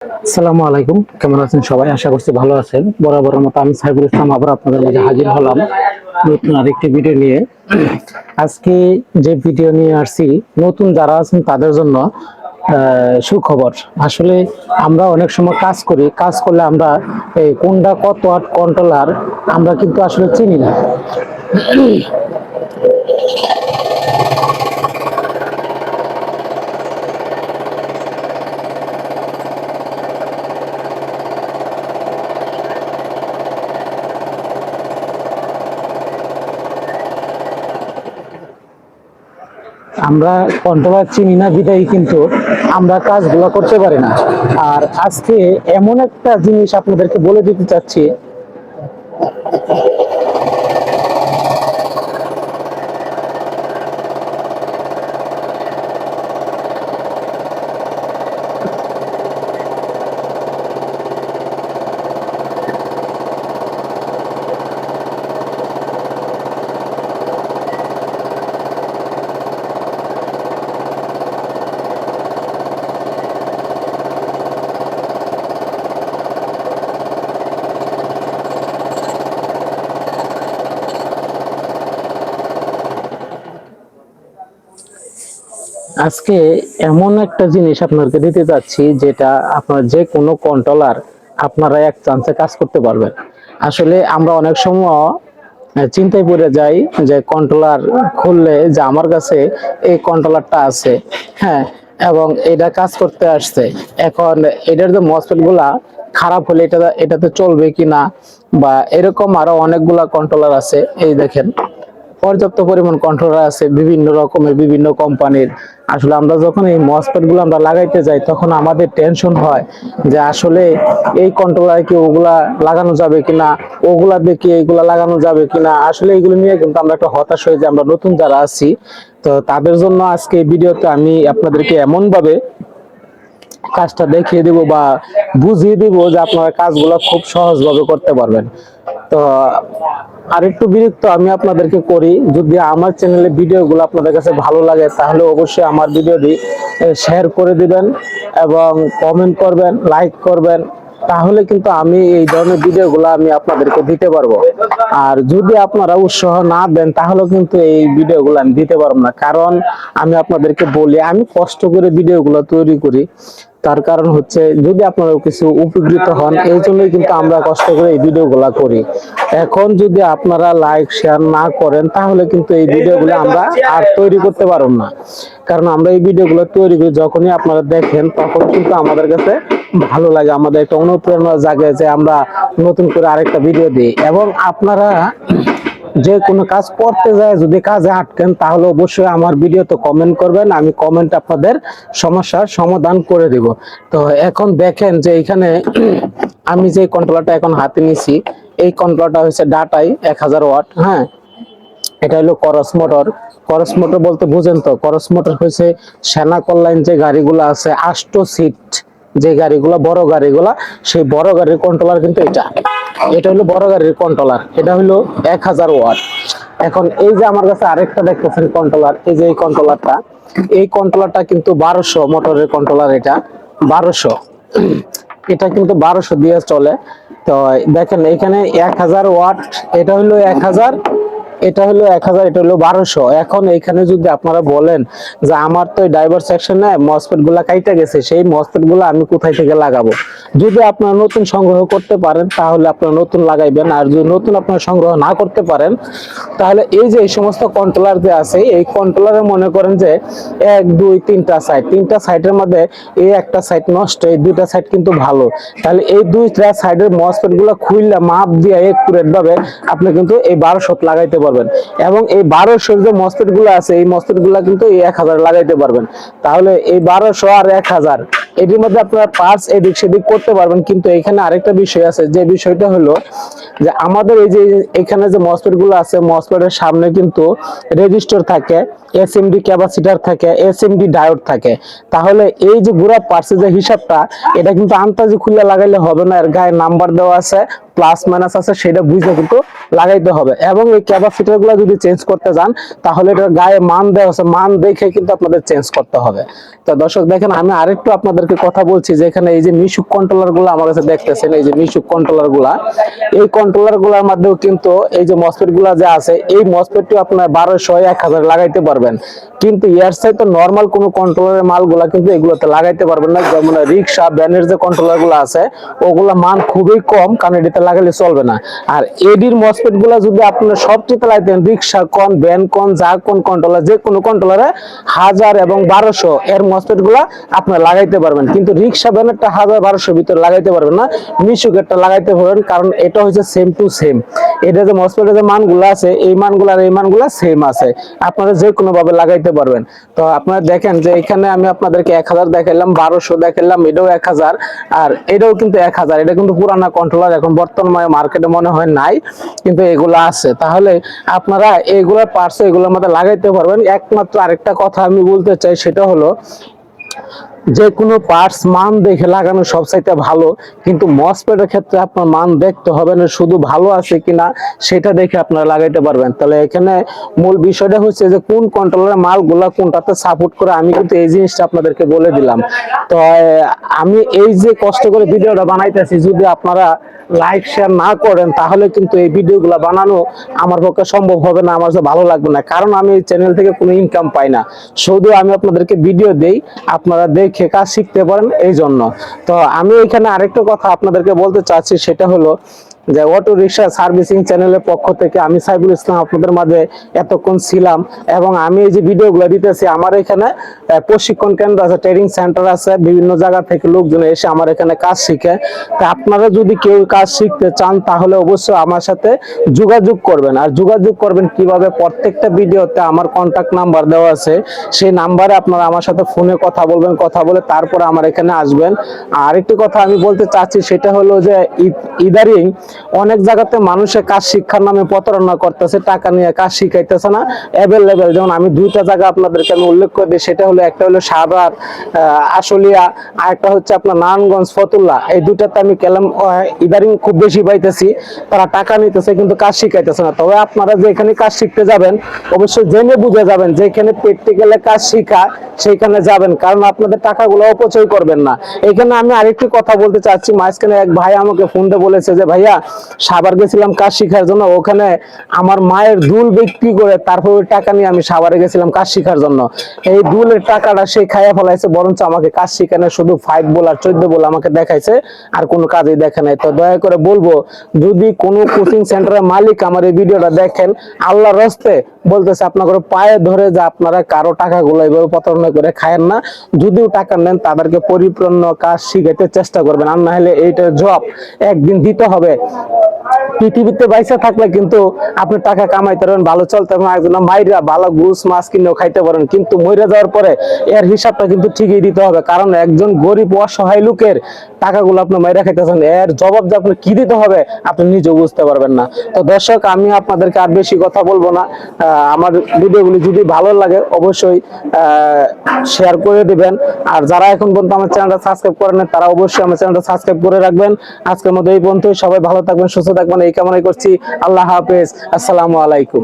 আসসালামু আলাইকুম, কেমন আছেন সবাই? আশা করছি ভালো আছেন। বরাবরের মতো আমি সাইফুল ইসলাম আবার আপনাদের মাঝে হাজির হলাম নতুন আরেকটি ভিডিও নিয়ে। আজকে যে ভিডিও নিয়ে আসছি, নতুন যারা আছেন তাদের জন্য সুখবর। আসলে আমরা অনেক সময় কাজ করি, কাজ করলে আমরা কোনটা কত ওয়াট কন্ট্রোলার আমরা কিন্তু আসলে চিনি না। আমরা কন্ট্রোলার চিনি না বিধায় কিন্তু আমরা কাজগুলো করতে পারি না। আর আজকে এমন একটা জিনিস আপনাদেরকে বলে দিতে চাচ্ছি, আজকে এমন একটা জিনিস আপনাদেরকে দিতে চাচ্ছি যেটা আপনার যে কোনো কন্ট্রোলার আপনারা এক চান্সে কাজ করতে পারবেন। আসলে আমরা অনেক সময় চিন্তায় পড়ে যাই যে কন্ট্রোলার খুললে যে আমার কাছে এই কন্ট্রোলারটা আছে, হ্যাঁ, এবং এটা কাজ করতে আসছে। এখন এটার যে মসফেট গুলা খারাপ হলে এটাতে চলবে কিনা, বা এরকম আরো অনেকগুলা কন্ট্রোলার আছে। এই দেখেন, পর্যাপ্ত পরিমাণ কন্ট্রোলার আছে বিভিন্ন রকমের, বিভিন্ন কোম্পানির। আসলে আমরা যখন এই মসফেট গুলো আমরা লাগাইতে যাই তখন আমাদের টেনশন হয় যে আসলে এই কন্ট্রোলার কি ওগুলা লাগানো যাবে কিনা, ওগুলা দেখি এইগুলা লাগানো যাবে কিনা। আসলে এইগুলো নিয়ে কিন্তু আমরা একটা হতাশ হয়ে যে আমরা নতুন যারা আছি, তো তাদের জন্য আজকে এই ভিডিওতে আমি আপনাদেরকে এমন ভাবে কাজটা দেখিয়ে দিব বা বুঝিয়ে দিব যে আপনারা কাজগুলো খুব সহজভাবে করতে পারবেন। তো আরেকটু বিরক্ত আমি আপনাদেরকে করি, যদি আমার চ্যানেলে ভিডিওগুলো আপনাদের কাছে ভালো লাগে তাহলে অবশ্যই আমার ভিডিওটি শেয়ার করে দিবেন এবং কমেন্ট করবেন, লাইক করবেন। তাহলে কিন্তু আমি এই ধরনের ভিডিওগুলো আমি আপনাদেরকে দিতে পারবো। আর যদি আপনারা উৎসাহ না দেন তাহলে কিন্তু এই ভিডিওগুলো আমি দিতে পারবো না। কারণ আমি আপনাদেরকে বলি, আমি কষ্ট করে ভিডিওগুলো তৈরি করি। তার কারণ হচ্ছে যদি আপনারা কিছু উপকৃত হন, এই জন্যই কিন্তু আমরা কষ্ট করে এই ভিডিওগুলো করি। এখন যদি আপনারা লাইক শেয়ার না করেন তাহলে কিন্তু এই ভিডিওগুলো আমরা আর তৈরি করতে পারবো না। কারণ আমরা এই ভিডিওগুলো তৈরি করি, যখনই আপনারা দেখেন তখন কিন্তু আমাদের কাছে ভালো লাগে, আমাদের একটা অনুপ্রেরণা জাগে যে আমরা নতুন করে আরেকটা ভিডিও দিই। এবং আপনারা যে কোনো কাজ করতে যায় যদি কাজে আটকেন তাহলে অবশ্যই আমার ভিডিওতে কমেন্ট করবেন, আমি কমেন্ট আপনাদের সমস্যার সমাধান করে দিব। তো এখন দেখেন যে এখানে আমি যে কন্ট্রোলারটা এখন হাতে নিছি, এই কন্ট্রোলারটা হচ্ছে ডাটাই 1000 ওয়াট। হ্যাঁ, এটা হলো করস মোটর। করস মোটর বলতে বুঝেন তো, করস মোটর হচ্ছে সেনা কল্যাণ যে গাড়িগুলো আছে 8 সিট, যে গাড়িগুলো বড় গাড়িগুলা, সেই বড় গাড়ির কন্ট্রোলার কিন্তু এটা হলো বড় গাড়ির কন্ট্রোলার। এটা হলো 1000 ওয়াট। এখন এই যে আমার কাছে আরেকটা দেখতেছেন কন্ট্রোলার, এই যে এই কন্ট্রোলারটা, এই কন্ট্রোলারটা কিন্তু 1200 মোটরের কন্ট্রোলার। এটা 1200, এটা কিন্তু 1200 দিয়ে চলে। তো দেখেন এখানে 1000 ওয়াট, এটা হলো 1000, এটা হলো 1000, এটা হলো 1200। এখন এখানে যদি আপনারা বলেন যে আমার তো ড্রাইভার সেকশনে মসফেট গুলা কাইটা গেছে, সেই মসফেট গুলা আমি কোথায় থেকে লাগাবো? যদি আপনারা নতুন সংগ্রহ করতে পারেন তাহলে আপনারা নতুন লাগাইবেন, আর যদি নতুন আপনারা সংগ্রহ না করতে পারেন তাহলে এই যে এই সমস্ত কন্ট্রোলার যে আছে, এই কন্ট্রোলারে মনে করেন যে 1 2 3টা সাইড, 3টা সাইডের মধ্যে এই একটা সাইড নষ্ট, এই দুইটা সাইড কিন্তু ভালো। তাহলে এই দুইটা সাইডের মসফেট গুলা খুইলা মাপ দিয়ে একুরেট ভাবে আপনি কিন্তু এই 1200 লাগাইতে পারবেন। এবং এই 1200 যে মসফেট গুলো আছে, এই মসফেট গুলা কিন্তু এই 1000 লাগাইতে পারবেন। তাহলে এই 1200 আর 1000 এটির মধ্যে আপনারা পার্টস এদিক সেদিক করতে পারবেন। কিন্তু এখানে আরেকটা বিষয় আছে, যে বিষয়টা হলো যে আমাদের এই যে এখানে যে মসফেট গুলো আছে, মসফেটের সামনে কিন্তু রেজিস্টর থাকে, এসএমডি ক্যাপাসিটর থাকে, এসএমডি ডায়োড থাকে। তাহলে এই যে গুড়া পার্টসের যে হিসাবটা, এটা কিন্তু আন্তাজি খুলে লাগাইলে হবে না। এর গায়ে নাম্বার দেওয়া আছে, প্লাস মাইনাস আছে, সেটা বুঝে কিন্তু লাগাইতে হবে। এবং এই ক্যাপাসিটর গুলো যদি চেঞ্জ করতে যান তাহলে এটার গায়ে মান দেওয়া আছে, মান দেখে কিন্তু আপনাদের চেঞ্জ করতে হবে। তো দর্শক দেখেন, আমি আরেকটু আপনাদেরকে কথা বলছি যে এখানে এই যে মিশুক কন্ট্রোলার গুলো আমার কাছে দেখতেছেন, এই যে মিশুক কন্ট্রোলার গুলা, এই কন্ট্রোলার গুলার মাধ্যমেও কিন্তু এই যে মসফেট গুলা যে আছে, এই মসফেটটি আপনার 1200 1000 লাগাইতে পারবেন। কিন্তু এর চাইতে নরমাল কোন কন্ট্রোলারের মালগুলা কিন্তু এগুলোতে লাগাইতে পারবেন না। যেমন রিক্সা ভ্যানের যে কন্ট্রোলার গুলো আছে ওগুলা মান খুবই কম, কারণ এটাতে লাগালে চলবে না। আর এডির মসফেট গুলা যদি আপনার সবচেয়ে লাগাইতেন, রিক্সা কোন ভ্যান কোন যা কোন কন্ট্রোলার, যে কোনো কন্ট্রোলারে 1000 এবং 1200 এর মসফেট গুলা আপনার লাগাইতে পারবেন। কিন্তু রিক্সা ভ্যানেরটা 1000-1200 ভিতরে লাগাইতে পারবেন না, মিশুকেরটা লাগাইতে পারবেন, কারণ এটা হচ্ছে সেম টু সেম। এটা যে মসফেটের যে মানগুলো আছে এই মানগুলো আর এই মানগুলো সেম আছে, আপনারা যে কোনো ভাবে লাগাইতে পারবেন। তো আপনারা দেখেন যে এখানে আমি আপনাদেরকে 1000 দেখাইলাম, 1200 দেখাইলাম, এটাও 1000, আর এটাও কিন্তু 1000। এটা কিন্তু পুরানা কন্ট্রোলার, এখন বর্তমানে মার্কেটে মনে হয় নাই, কিন্তু এগুলো আছে। তাহলে আপনারা এগুলোর পার্টস এগুলোর মধ্যে লাগাইতে পারবেন। একমাত্র আরেকটা কথা আমি বলতে চাই, সেটা হলো যে কোনো পার্টস মান দেখে লাগানো সবচাইতে ভালো, কিন্তু মসফেটের ক্ষেত্রে আপনার মান দেখতে হবে না, শুধু ভালো আছে কিনা সেটা দেখে আপনারা লাগাইতে পারবেন। তাহলে এখানে মূল বিষয়টা হচ্ছে যে কোন কন্ট্রোলারের মালগুলা কোনটাতে সাপোর্ট করে, আমি কিন্তু এই জিনিসটা আপনাদেরকে বলে দিলাম। তো আমি এই যে কষ্ট করে ভিডিওটা বানাইতেছি, যদি আপনারা লাইক শেয়ার না করেন তাহলে কিন্তু এই ভিডিওগুলো বানানো আমার পক্ষে সম্ভব হবে না, আমার ভালো লাগবে না। কারণ আমি এই চ্যানেল থেকে কোনো ইনকাম পাই না, শুধু আমি আপনাদেরকে ভিডিও দেই, আপনারা দেখে কাজ শিখতে পারেন এই জন্য। তো আমি এখানে আরেকটা কথা আপনাদেরকে বলতে চাচ্ছি, সেটা হলো যে অটো রিক্সা সার্ভিসিং চ্যানেলের পক্ষ থেকে আমি সাইফুল ইসলাম আপনাদের মাঝে এতক্ষণ ছিলাম। এবং আমি এই যে ভিডিওগুলো দিতেছি, আমার এখানে প্রশিক্ষণ কেন্দ্র আছে, ট্রেনিং সেন্টার আছে, বিভিন্ন জায়গা থেকে লোকজন এসে আমার এখানে কাজ শিখে। তা আপনারা যদি কেউ কাজ শিখতে চান তাহলে অবশ্যই আমার সাথে যোগাযোগ করবেন। আর যোগাযোগ করবেন কিভাবে, প্রত্যেকটা ভিডিওতে আমার কন্টাক্ট নাম্বার দেওয়া আছে, সেই নাম্বারে আপনারা আমার সাথে ফোনে কথা বলবেন, কথা বলে তারপর আমার এখানে আসবেন। আর একটি কথা আমি বলতে চাচ্ছি, সেটা হলো যে ইদারিং অনেক জায়গাতে মানুষের কাজ শিক্ষার নামে প্রতারণা করতেছে, টাকা নিয়ে কাজ শিখাইতেছে না অ্যাভেলেবেল। যেমন আমি দুইটা জায়গা আপনাদেরকে আমি উল্লেখ করে দিই, সেটা হলো একটা হলো সাভার আশুলিয়া, আর একটা হচ্ছে আপনার নারায়ণগঞ্জ ফতুল্লা। এই দুইটাতে আমি কেলাম ইদারিং খুব বেশি পাইতেছি, তারা টাকা নিতেছে কিন্তু কাজ শিখাইতেছে না। তবে আপনারা যেখানে কাজ শিখতে যাবেন অবশ্যই জেনে বুঝে যাবেন, যেখানে প্র্যাকটিক্যালে কাজ শিখা সেইখানে যাবেন, কারণ আপনাদের টাকাগুলো অপচয় করবেন না। এখানে আমি আরেকটি কথা বলতে চাচ্ছি, মাঝখানে এক ভাই আমাকে ফোন দিয়ে বলেছে যে ভাইয়া সাভার গেছিলাম কাজ শিখার জন্য, ওখানে আমার মায়ের দুল বিক্রি করে তারপর ওই টাকা নিয়ে আমি সাভারে গেছিলাম কাজ শিখার জন্য। এই দুলের টাকাটা সে খাইয়া ফেলাইছে, বরঞ্চ আমাকে কাজ শিখানো শুধু 5 বল আর 14 বল আমাকে দেখাইছে, আর কোনো কাজই দেখে নাই। তো দয়া করে বলবো, যদি কোনো কোচিং সেন্টারের মালিক আমার এই ভিডিওটা দেখেন, আল্লাহর রাস্তে বলতেছে আপনাদের পায়ে ধরে যে আপনারা কারো টাকাগুলো এইভাবে প্রতারণা করে খায়েন না। যদিও টাকা নেন তাদেরকে পরিপূর্ণ কাজ শিখাইতে চেষ্টা করবেন, আর না হলে এইটা জব একদিন দিতে হবে। পৃথিবীতে বাইসা থাকলে কিন্তু আপনি টাকা কামাইতে পারবেন, ভালো চলতে পারবেন, একজন মাইরা ভালো গুস মাছ কিনেও খাইতে পারেন, কিন্তু মরে যাওয়ার পরে এর হিসাবটা কিন্তু ঠিকই দিতে হবে। কারণ একজন গরিব অসহায় লোকের টাকাগুলো আপনি মাইরা খাইতেছেন, এর জবাব যে আপনি কি দিতে হবে আপনি নিজেও বুঝতে পারবেন না। তো দর্শক, আমি আপনাদেরকে আর বেশি কথা বলবো না। আমার ভিডিওগুলি যদি ভালো লাগে অবশ্যই শেয়ার করে দিবেন। আর যারা এখন পর্যন্ত আমার চ্যানেলটা সাবস্ক্রাইব করেন তারা অবশ্যই আমার চ্যানেলটা সাবস্ক্রাইব করে রাখবেন। আজকের মতো এই পর্যন্ত, সবাই ভালো থাকবেন, সুস্থ থাকবেন এই কামনাই করছি। আল্লাহ হাফেজ, আসসালামু আলাইকুম।